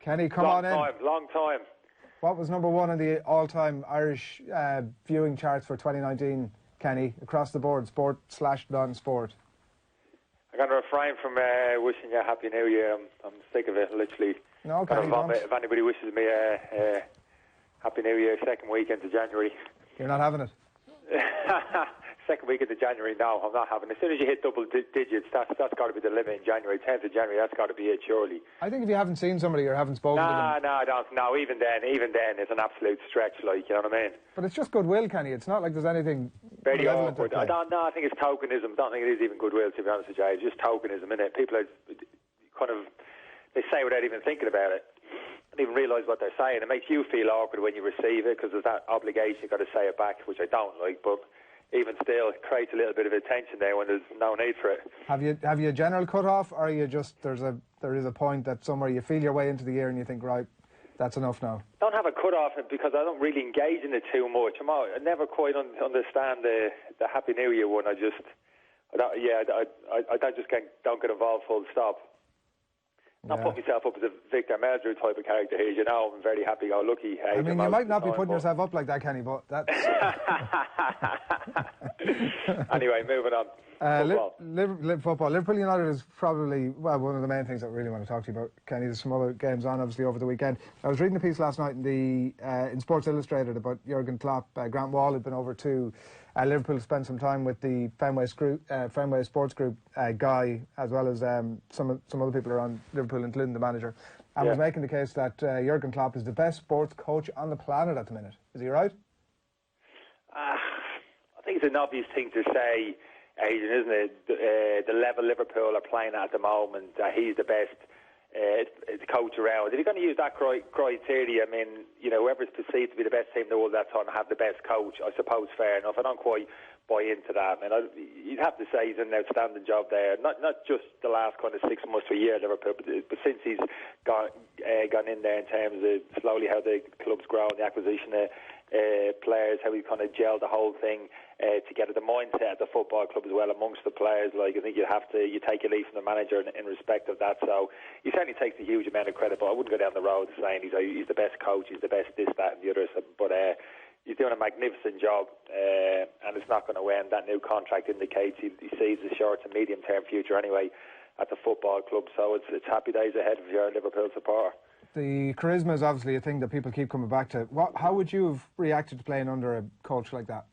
Kenny, come on in. Long time. What was number one on the all-time Irish viewing charts for 2019, Kenny, across the board, sport/non-sport? I'm going to refrain from wishing you a Happy New Year. I'm sick of it, literally. No, Kenny, if anybody wishes me a Happy New Year, second weekend of January. You're not having it? Second weekend of January, no, I'm not having it. As soon as you hit double digits, that's got to be the limit in January. 10th of January, that's got to be it, surely. I think if you haven't seen somebody or haven't spoken to them... No, I don't. No, even then, it's an absolute stretch, like, you know what I mean? But it's just goodwill, Kenny. It's not like there's anything... Very awkward. I think it's tokenism. I don't think it is even goodwill, to be honest with you. It's just tokenism, isn't it? People are kind of... They say without even thinking about it. Don't even realise what they're saying. It makes you feel awkward when you receive it because there's that obligation, you've got to say it back, which I don't like, but... Even still, it creates a little bit of attention there when there's no need for it. Have you a general cut-off, or are you just there is a point that somewhere you feel your way into the year and you think, right, that's enough now? Don't have a cut-off because I don't really engage in it too much. I never quite understand the Happy New Year one. I just don't get involved full stop. Not put myself up as a Victor Meldrew type of character here, you know. I'm very happy-go-lucky. I mean, you might not be putting yourself up like that, Kenny, but that's... Anyway, moving on. Football. Liverpool United is probably, one of the main things that we really want to talk to you about, Kenny. There's some other games on, obviously, over the weekend. I was reading a piece last night in Sports Illustrated about Jurgen Klopp. Grant Wall had been over to Liverpool to spend some time with the Fenway Sports Group guy, as well as some other people around Liverpool, including the manager, and was making the case that Jurgen Klopp is the best sports coach on the planet at the minute. Is he right? I think it's an obvious thing to say, Adrian, isn't it? The level Liverpool are playing at the moment, he's the best coach around. If you're going to use that criteria, I mean, you know, whoever's perceived to be the best team in the world that time have the best coach, I suppose, fair enough. I don't quite buy into that. I mean, you'd have to say he's done an outstanding job there. Not just the last kind of 6 months to a year at Liverpool, but since he's gone in there in terms of slowly how the club's grown, the acquisition of players, how he kind of gelled the whole thing together, the mindset at the football club as well amongst the players. Like, I think you take a leaf from the manager in respect of that. So he certainly takes a huge amount of credit, but I wouldn't go down the road saying he's the best coach, he's the best this, that and the other. But he's doing a magnificent job, and it's not going to end. That new contract indicates he sees the short to medium term future anyway at the football club. So it's happy days ahead if you're a Liverpool supporter. The charisma is obviously a thing that people keep coming back to. How would you have reacted to playing under a coach like that?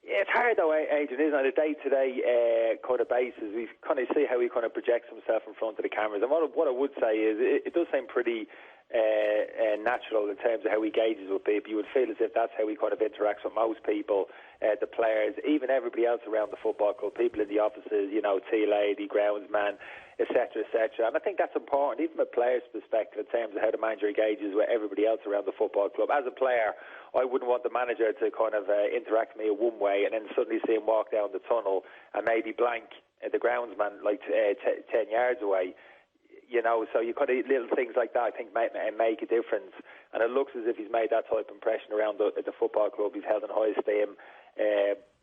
Yeah, it's hard though, Adrian, isn't it? On a day-to-day kind of basis, we kind of see how he kind of projects himself in front of the cameras. And what I would say is it does seem pretty natural in terms of how he engages with people. You would feel as if that's how he kind of interacts with most people, the players, even everybody else around the football club, people in the offices, you know, tea lady, groundsman, etc., etc. And I think that's important, even from a player's perspective, in terms of how the manager engages with everybody else around the football club. As a player, I wouldn't want the manager to kind of interact with me one way and then suddenly see him walk down the tunnel and maybe blank the groundsman like 10 yards away. You know, so you could little things like that, I think, make a difference. And it looks as if he's made that type of impression around the football club. He's held in high esteem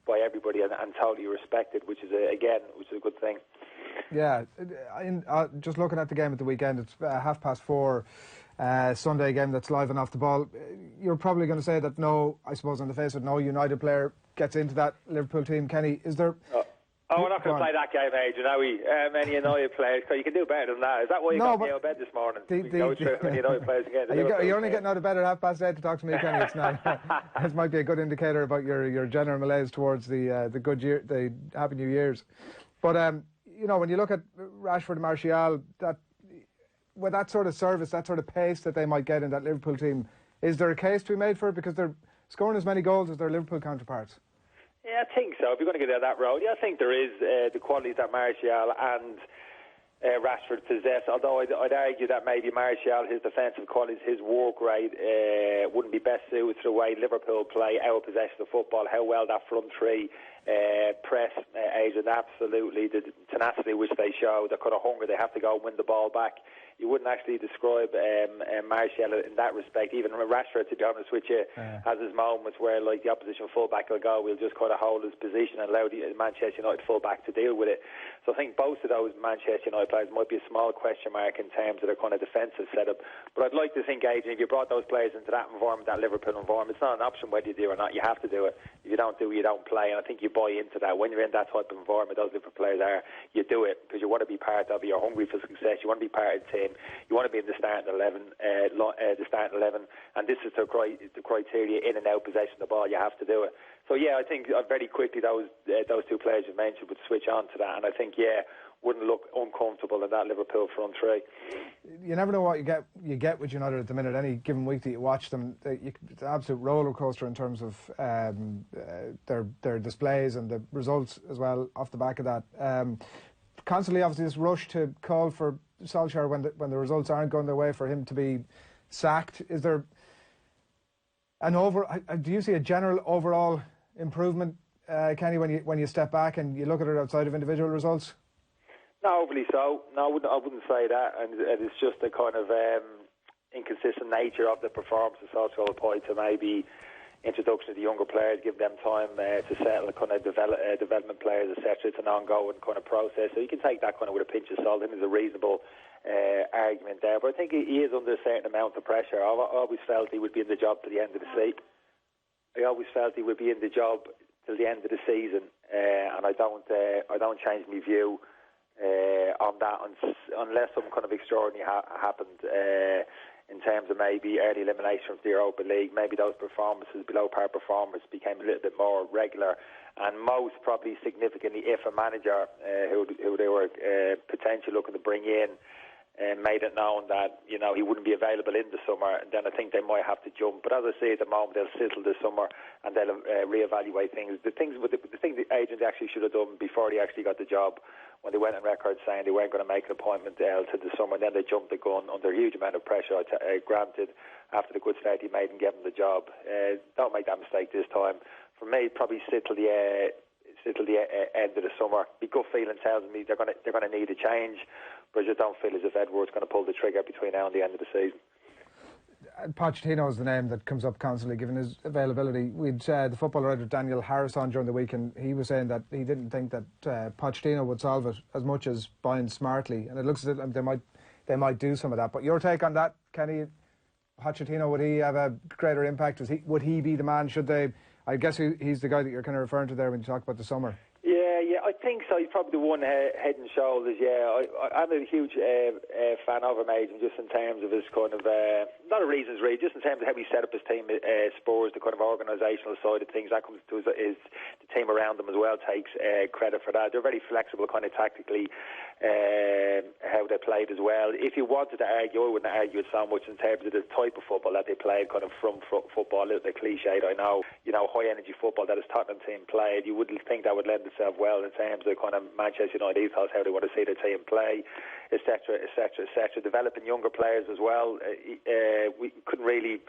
by everybody and totally respected, which is a good thing. Yeah, just looking at the game at the weekend, it's 4:30 Sunday game that's live and off the ball. You're probably going to say that I suppose on the face of it, no United player gets into that Liverpool team. Kenny, is there... we're not going to play that game, Adrian, are we? Many United players, so you can do better than that. Is that why you got me out of bed this morning? Go through many United players again. You're only getting out of bed at 8:30 to talk to me, Kenny. It's not. This might be a good indicator about your general malaise towards the good year, the Happy New Year's. But you know, when you look at Rashford and Martial, with that sort of service, that sort of pace that they might get in that Liverpool team, is there a case to be made for it because they're scoring as many goals as their Liverpool counterparts? Yeah, I think so. If you're going to go down that road, I think there is the qualities that Martial and Rashford possess. Although I'd argue that maybe Martial, his defensive qualities, his work rate wouldn't be best suited to the way Liverpool play, our possession of football, how well that front three press, Adrian, absolutely, the tenacity which they show, the kind of hunger they have to go and win the ball back you wouldn't actually describe Martial in that respect. Even Rashford, to be honest with you, has his moments where like the opposition fullback will go, we'll just kind of hold his position and allow the Manchester United fullback to deal with it. So I think both of those Manchester United players might be a small question mark in terms of their kind of defensive setup. But I'd like to think, Adrian, if you brought those players into that environment, that Liverpool environment, it's not an option whether you do or not. You have to do it. If you don't do it, you don't play. And I think you buy into that. When you're in that type of environment, those Liverpool players are, you do it because you want to be part of it. You're hungry for success. You want to be part of the team. You want to be in the starting 11. And this is the criteria: in and out possession of the ball. You have to do it. So yeah, I think very quickly those two players you mentioned would switch on to that, and I think wouldn't look uncomfortable in that Liverpool front three. You never know what you get with United at the minute. Any given week that you watch them, it's an absolute roller coaster in terms of their displays and the results as well off the back of that. Constantly, obviously, this rush to call for Solskjaer when the results aren't going their way for him to be sacked. Is there do you see a general overall improvement, Kenny, when you step back and you look at it outside of individual results? Not overly so. No, I wouldn't say that. And it's just the kind of inconsistent nature of the performance of Solskjaer applied to maybe introduction of the younger players, give them time to settle, kind of development players, etc. It's an ongoing kind of process. So you can take that kind of with a pinch of salt. I think there's a reasonable argument there. But I think he is under a certain amount of pressure. I always felt he would be in the job to the end of the season. I always felt he would be in the job till the end of the season, and I don't change my view on that unless some kind of extraordinary happened in terms of maybe early elimination from the Europa League. Maybe those performances, below par performances, became a little bit more regular, and most probably significantly if a manager who they were potentially looking to bring in made it known that he wouldn't be available in the summer, and then I think they might have to jump. But as I say, at the moment they'll sizzle this summer and they'll reevaluate things. The thing the agent actually should have done before they actually got the job, when they went on record saying they weren't going to make an appointment to the summer, and then they jumped the gun under a huge amount of pressure. Granted, after the good start he made and gave them the job. Don't make that mistake this time. For me, probably sit till the end of the summer. My gut feeling tells me they're going to need a change, but I just don't feel as if Edward's going to pull the trigger between now and the end of the season. Pochettino is the name that comes up constantly given his availability. We'd the football writer Daniel Harris on during the week, and he was saying that he didn't think that Pochettino would solve it as much as buying smartly, and it looks as if they might do some of that. But your take on that, Kenny? Pochettino, would he have a greater impact? Would he be the man? Should they? I guess he's the guy that you're kind of referring to there when you talk about the summer. Yeah, I think so. He's probably the one head and shoulders. Yeah, I'm a huge fan of him, Adrian, just in terms of his kind of a lot of reasons, really. Just in terms of how he set up his team, Spurs, the kind of organisational side of things. That comes to his the team around them as well. Takes credit for that. They're very flexible, kind of tactically, how they played as well. If you wanted to argue, I wouldn't argue it so much in terms of the type of football that they played, kind of front football, a little bit cliched. I know, high energy football that his Tottenham team played. You wouldn't think that would lend itself well in terms of kind of Manchester United ethos, how they want to see their team play, etc., etc., etc. Developing younger players as well. We couldn't really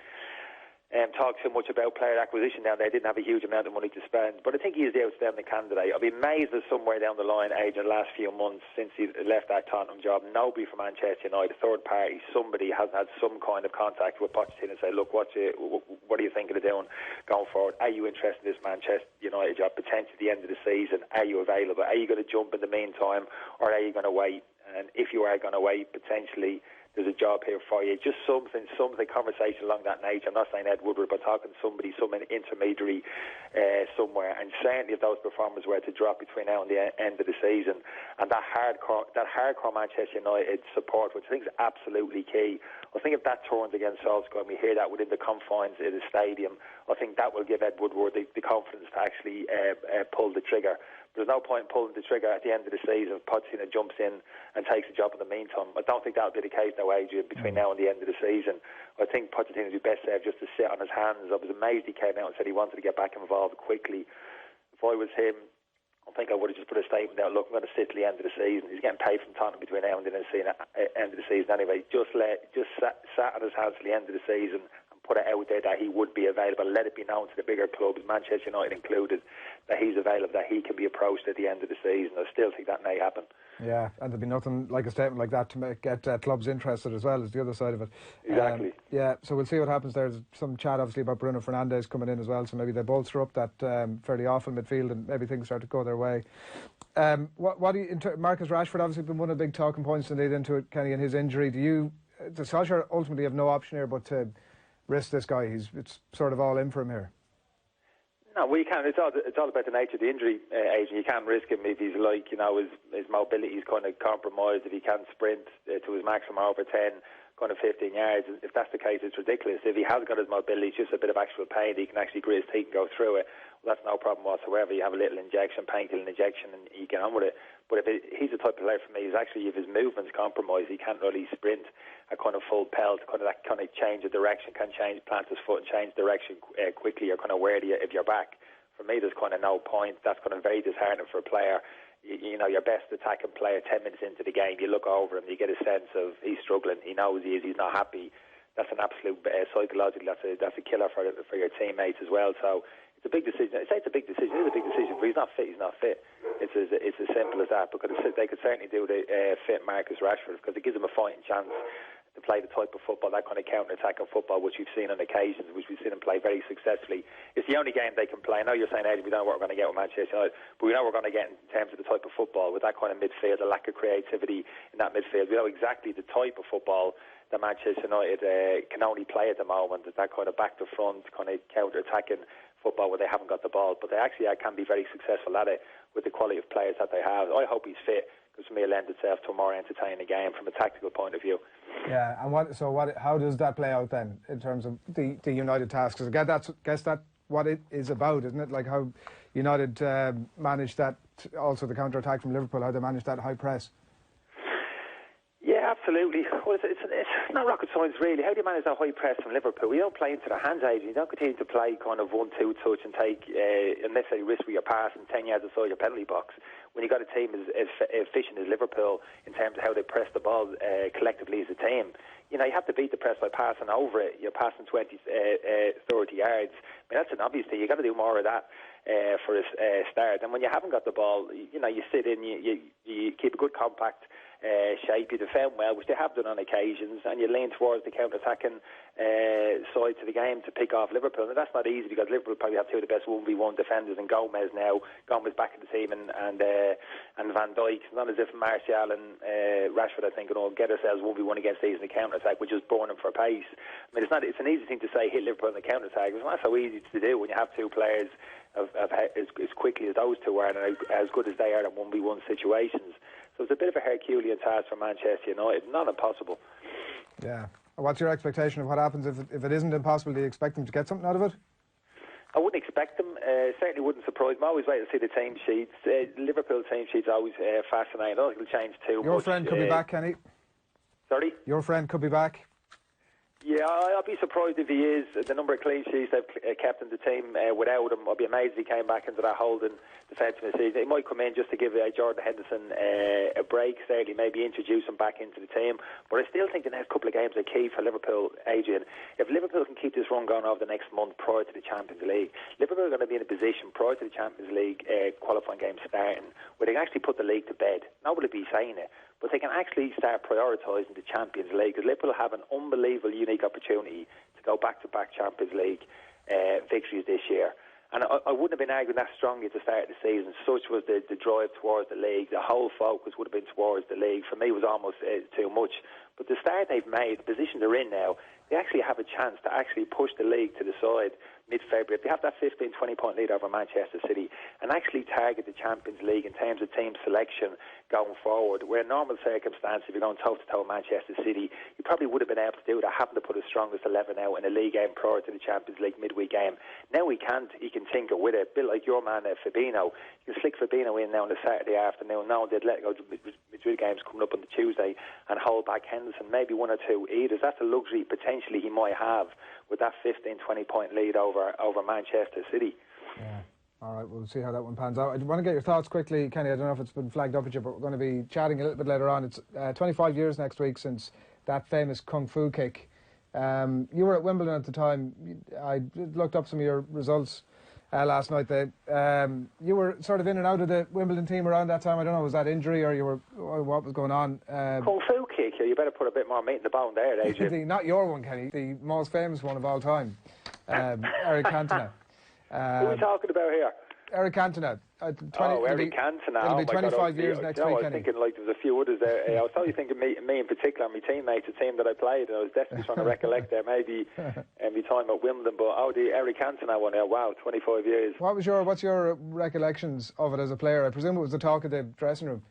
talk too much about player acquisition down there. They didn't have a huge amount of money to spend, but I think he is the outstanding candidate. I'll be amazed if somewhere down the line, Adrian, the last few months since he left that Tottenham job, nobody from Manchester United, third party, somebody has had some kind of contact with Pochettino and say, look, what are you thinking of doing going forward? Are you interested in this Manchester United job potentially at the end of the season? Are you available? Are you going to jump in the meantime, or are you going to wait? And if you are going to wait, potentially there's a job here for you. Just something, conversation along that nature. I'm not saying Ed Woodward, but talking somebody, some intermediary somewhere. And certainly if those performances were to drop between now and the end of the season, and that hardcore Manchester United support, which I think is absolutely key. I think if that turns against Solskjaer, and we hear that within the confines of the stadium, I think that will give Ed Woodward the confidence to actually pull the trigger. There's no point in pulling the trigger at the end of the season if Pochettino jumps in and takes a job in the meantime. I don't think that'll be the case now, Adrian, between now and the end of the season. I think Pochettino would be best served just to sit on his hands. I was amazed he came out and said he wanted to get back involved quickly. If I was him, I think I would have just put a statement out, look, I'm going to sit till the end of the season. He's getting paid from Tottenham between now and the end of the season anyway. Just sat on his hands till the end of the season and put it out there that he would be available, let it be known to the bigger clubs, Manchester United included, that he's available, that he can be approached at the end of the season. I still think that may happen. Yeah, and there'd be nothing like a statement like that to get clubs interested as well, as the other side of it. Exactly. Yeah, so we'll see what happens. There's some chat obviously about Bruno Fernandes coming in as well, so maybe they bolster up that fairly awful midfield and maybe things start to go their way. What do you, Marcus Rashford obviously been one of the big talking points to lead into it, Kenny, and his injury. Does Solskjaer ultimately have no option here but to risk this guy? It's sort of all in for him here. No, we can't. It's all about the nature of the injury, agent. You can't risk him if he's like, his mobility is kind of compromised, if he can't sprint to his maximum over 10, kind of 15 yards. If that's the case, it's ridiculous. If he has got his mobility, it's just a bit of actual pain, he can actually grit his teeth and go through it. Well, that's no problem whatsoever. You have a little injection, painkiller injection, and you get on with it. But he's the type of player for me, if his movement's compromised, he can't really sprint a kind of full pelt, kind of change of direction, plant his foot and change direction quickly, or kind of where if you're back. For me, there's kind of no point. That's kind of very disheartening for a player. Your best attacking player, 10 minutes into the game, you look over him, you get a sense of he's struggling, he knows he's not happy. That's an absolute psychologically, that's a killer for your teammates as well. So it's a big decision. I say it's a big decision. It is a big decision. If he's not fit, he's not fit. It's as simple as that. Because they could certainly do the fit Marcus Rashford, because it gives him a fighting chance to play the type of football, that kind of counter-attacking football, which we've seen on occasions, which we've seen him play very successfully. It's the only game they can play. I know you're saying, Eddie, we don't know what we're going to get with Manchester United, but we know what we're going to get in terms of the type of football, with that kind of midfield, the lack of creativity in that midfield. We know exactly the type of football that Manchester United can only play at the moment, that kind of back-to-front, kind of counter-attacking football where they haven't got the ball. But they actually can be very successful at it with the quality of players that they have. I hope he's fit, because for me it lends itself to a more entertaining game from a tactical point of view. Yeah, and how does that play out then in terms of the United tasks? Because I guess that's what it is about, isn't it? Like how United managed that, also the counter-attack from Liverpool, how they managed that high press. Yeah, absolutely. Well, it's not rocket science, really. How do you manage that high press from Liverpool? You don't play into their hands, Adrian. You don't continue to play kind of 1-2 touch and take unnecessary risk with your pass and 10 yards inside your penalty box. When you've got a team as efficient as Liverpool in terms of how they press the ball collectively as a team, you have to beat the press by passing over it. You're passing 20, 30 yards. I mean, that's an obvious thing. You've got to do more of that for a start. And when you haven't got the ball, you sit in, you keep a good compact shape, you defend well, which they have done on occasions, and you lean towards the counter-attacking side to the game to pick off Liverpool. And that's not easy, because Liverpool probably have two of the best 1v1 defenders in Gomez now. Gomez back in the team, and Van Dijk. It's not as if Martial and Rashford, I think, get ourselves 1v1 against these in the counter-attack, which is burning for pace. I mean, it's an easy thing to say, hit Liverpool in the counter-attack. It's not so easy to do when you have two players as quickly as those two are, and as good as they are in 1v1 situations. So it's a bit of a Herculean task for Manchester United, not impossible. Yeah. What's your expectation of what happens if it isn't impossible? Do you expect them to get something out of it? I wouldn't expect them. Certainly wouldn't surprise me. I always wait to see the team sheets. Liverpool team sheets are always fascinating. I don't think it'll change too much. Your friend could be back, Kenny. Sorry? Your friend could be back. Yeah, I'll be surprised if he is. The number of clean sheets they've kept in the team without him, I'd be amazed if he came back into that holding defensive season. He might come in just to give Jordan Henderson a break, certainly maybe introduce him back into the team. But I still think the next couple of games are key for Liverpool, Adrian. If Liverpool can keep this run going over the next month prior to the Champions League, Liverpool are going to be in a position prior to the Champions League qualifying game starting where they can actually put the league to bed. Nobody will be saying it, but they can actually start prioritising the Champions League, because Liverpool have an unbelievable, unique opportunity to go back-to-back Champions League victories this year. And I wouldn't have been arguing that strongly at the start of the season. Such was the drive towards the league. The whole focus would have been towards the league. For me, it was almost too much. But the start they've made, the position they're in now, they actually have a chance to actually push the league to the side mid-February. If they have that 15, 20-point lead over Manchester City and actually target the Champions League in terms of team selection going forward, where in normal circumstances, if you're going toe-to-toe with Manchester City, you probably would have been able to do that, having to put his strongest 11 out in a league game prior to the Champions League midweek game. Now he can't. He can tinker with it. A bit like your man, Fabinho. You can slick Fabinho in now on a Saturday afternoon. Now they'd let go to Madrid games coming up on the Tuesday and hold back Henderson, maybe one or two eaters. That's a luxury potentially he might have with that 15, 20-point lead over Manchester City. Yeah. All right, we'll see how that one pans out. I want to get your thoughts quickly, Kenny. I don't know if it's been flagged up at you, but we're going to be chatting a little bit later on. It's 25 years next week since that famous kung fu kick You were at Wimbledon at the time. I looked up some of your results last night. You were sort of in and out of the Wimbledon team around that time. I don't know, was that injury or what was going on? Kung Fu kick, you better put a bit more meat in the bone there, Adrian. Not your one, Kenny, the most famous one of all time, Eric Cantona. Who are we talking about here? Eric Cantona. Eric Cantona. It'll be 25 years next week, I was Kenny. thinking like there was a few others there. I was totally thinking me in particular, my teammates, the team that I played, and I was definitely trying to recollect there, maybe my time at Wimbledon. But the Eric Cantona one, wow, 25 years. What's your recollections of it as a player? I presume it was the talk of the dressing room.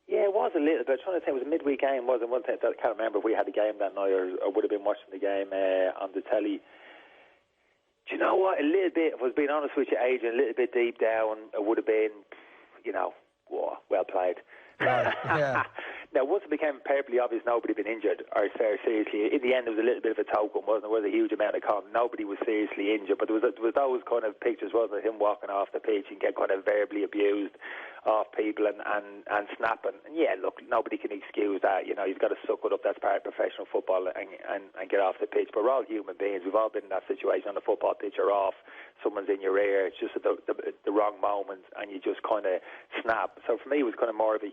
Yeah, it was a little bit. I'm trying to think, it was a midweek game, wasn't it? I can't remember if we had a game that night or would have been watching the game on the telly. Do you know what? A little bit, if I was being honest with you, Adrian, a little bit deep down, it would have been, well played. Right, yeah. Now, once it became perfectly obvious nobody had been injured or seriously, in the end, it was a little bit of a token, wasn't it? It was a huge amount of calm. Nobody was seriously injured, but there was those kind of pictures, wasn't it? Him walking off the pitch and get kind of verbally abused off people and snapping. And yeah, look, nobody can excuse that. You've got to suck it up. That's part of professional football and get off the pitch. But we're all human beings. We've all been in that situation on the football pitch or off. Someone's in your ear. It's just at the wrong moment, and you just kind of snap. So for me, it was kind of more of a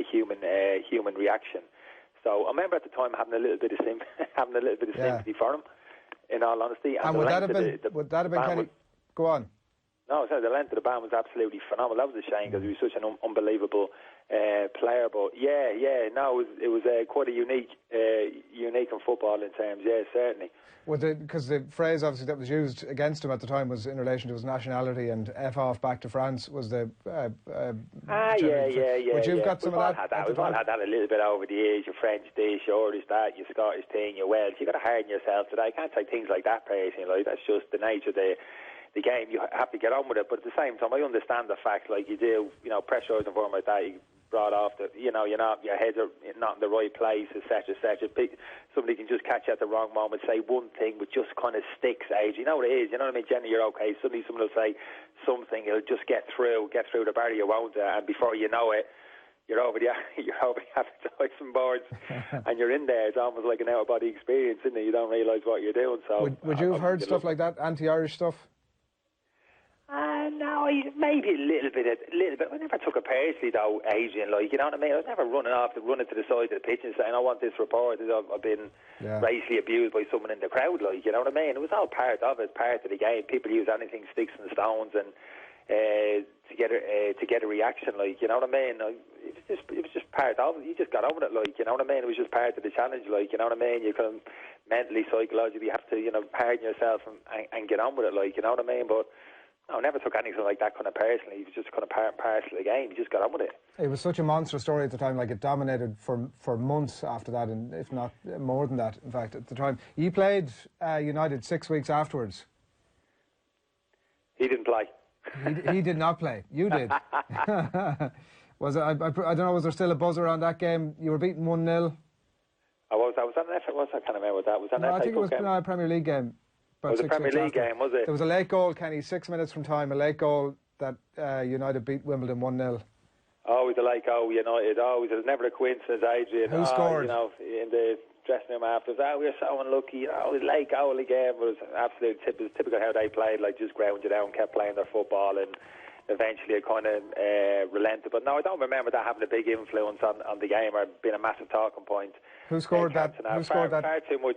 human reaction. So I remember at the time having a little bit of sympathy for him. In all honesty, and would that have been Kenny? Go on. No, so the length of the ban was absolutely phenomenal. That was a shame because he was such an unbelievable player. But it was quite a unique in football in terms. Yeah, certainly. Because the phrase obviously that was used against him at the time was in relation to his nationality, and "F off back to France" was the. Yeah. But you've got some of that. We've all had that a little bit over the years. Your French this, your Irish that, your Scottish thing, your Welsh. You've got to harden yourself today. You can't take things like that personally. Like that's just the nature of the game. You have to get on with it. But at the same time, I understand the fact, like you do, pressurised environment like that. You brought off that, you're not, your heads are not in the right place, etc., etc. Somebody can just catch you at the wrong moment, say one thing, but just kind of sticks, Age. You know what it is. You know what I mean, Jenny? You're okay. Suddenly, someone will say something. It'll just get through the barrier, won't it? And before you know it, you're over the advertising boards, and you're in there. It's almost like an out of body experience, isn't it? You don't realise what you're doing. So, would you have heard stuff like that, anti-Irish stuff? No, maybe a little bit. I never took it personally, though, Adrian. Like, you know what I mean? I was never running to the side of the pitch and saying, "I want this reported. I've been racially abused by someone in the crowd." Like, you know what I mean? It was all part of it, part of the game. People use anything, sticks and stones, and to get a reaction. Like, you know what I mean? It was just part of it. You just got on with it. Like, you know what I mean? It was just part of the challenge. Like, you know what I mean? You can mentally, psychologically have to, harden yourself and get on with it. Like, you know what I mean? But I never took anything like that kind of personally. It was just kind of part and parcel of the game. You just got on with it. It was such a monster story at the time. Like, it dominated for months after that, and if not more than that, in fact, at the time. You played United 6 weeks afterwards. He didn't play. He did not play. You did. Was it? I don't know. Was there still a buzz around that game? You were beaten 1-0. Was that an FA? I can't remember what that was. I think it was a Premier League game. It was a Premier League game, was it? There was a late goal, Kenny, 6 minutes from time, a late goal that United beat Wimbledon 1-0. Always a late goal, United, always. It was never a coincidence, Adrian. Who scored? In the dressing room after, we were so unlucky, it was a late goal again, but it was absolutely typical how they played, like just ground you down, kept playing their football, and eventually it kind of relented. But no, I don't remember that having a big influence on the game or being a massive talking point. Who scored that? Far too much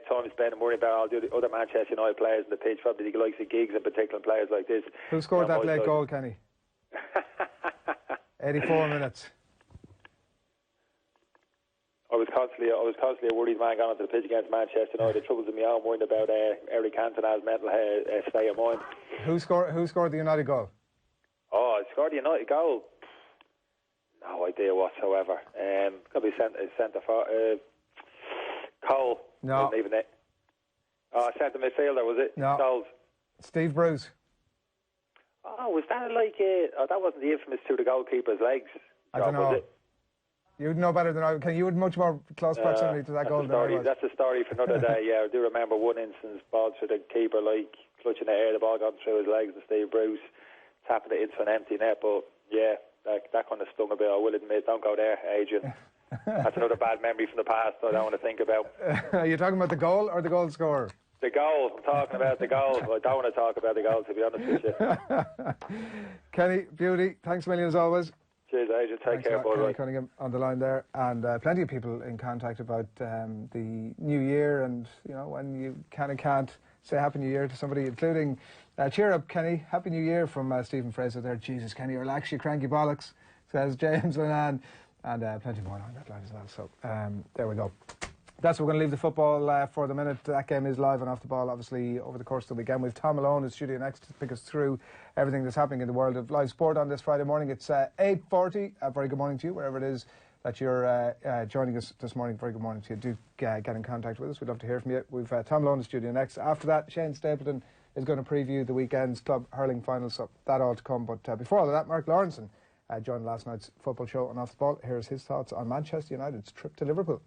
time spent worrying about all the other Manchester United players in the pitch, probably the likes of Giggs and particular players like this. Who scored that late goal, Kenny? 84 minutes. I was constantly a worried man going onto the pitch against Manchester United. The troubles in my own mind about Eric Cantona's mental state of mind. Who scored the United goal? Oh, scored the United goal. No idea whatsoever. Could be centre for Cole. No. Even it. Centre midfielder, was it? No. Coles. Steve Bruce. Oh, was that like? That wasn't the infamous to the goalkeeper's legs. I don't know. You'd know better than I. You would much more close proximity to that goal than I was. That's a story for another day. Yeah, I do remember one instance, ball through the keeper, like clutching the air, the ball gone through his legs, and Steve Bruce tapping it into an empty net. But yeah. That kind of stung a bit, I will admit. Don't go there, Adrian. That's another bad memory from the past I don't want to think about. Are you talking about the goal or the goal scorer? The goal. I'm talking about the goal. I don't want to talk about the goal, to be honest with you. Kenny, beauty, thanks a million as always. Cheers, Adrian. Take care, bye. Kenny Cunningham on the line there, and plenty of people in contact about the new year, and you know, when you can and can't say Happy New Year to somebody, including cheer up, Kenny, Happy New Year from Stephen Fraser there. Jesus, Kenny, relax, you cranky bollocks, says James Linan, and plenty more on that line as well. So there we go. That's where we're going to leave the football for the minute. That game is live and off the ball, obviously, over the course of the weekend. We've Tom Malone in studio next to pick us through everything that's happening in the world of live sport on this Friday morning. It's 8:40. Very good morning to you, wherever it is that you're joining us this morning. Very good morning to you. Do get in contact with us. We'd love to hear from you. We've Tom Malone in studio next. After that, Shane Stapleton is going to preview the weekend's club hurling final, so that all to come. But before all of that, Mark Lawrenson joined last night's football show on Off the Ball. Here's his thoughts on Manchester United's trip to Liverpool.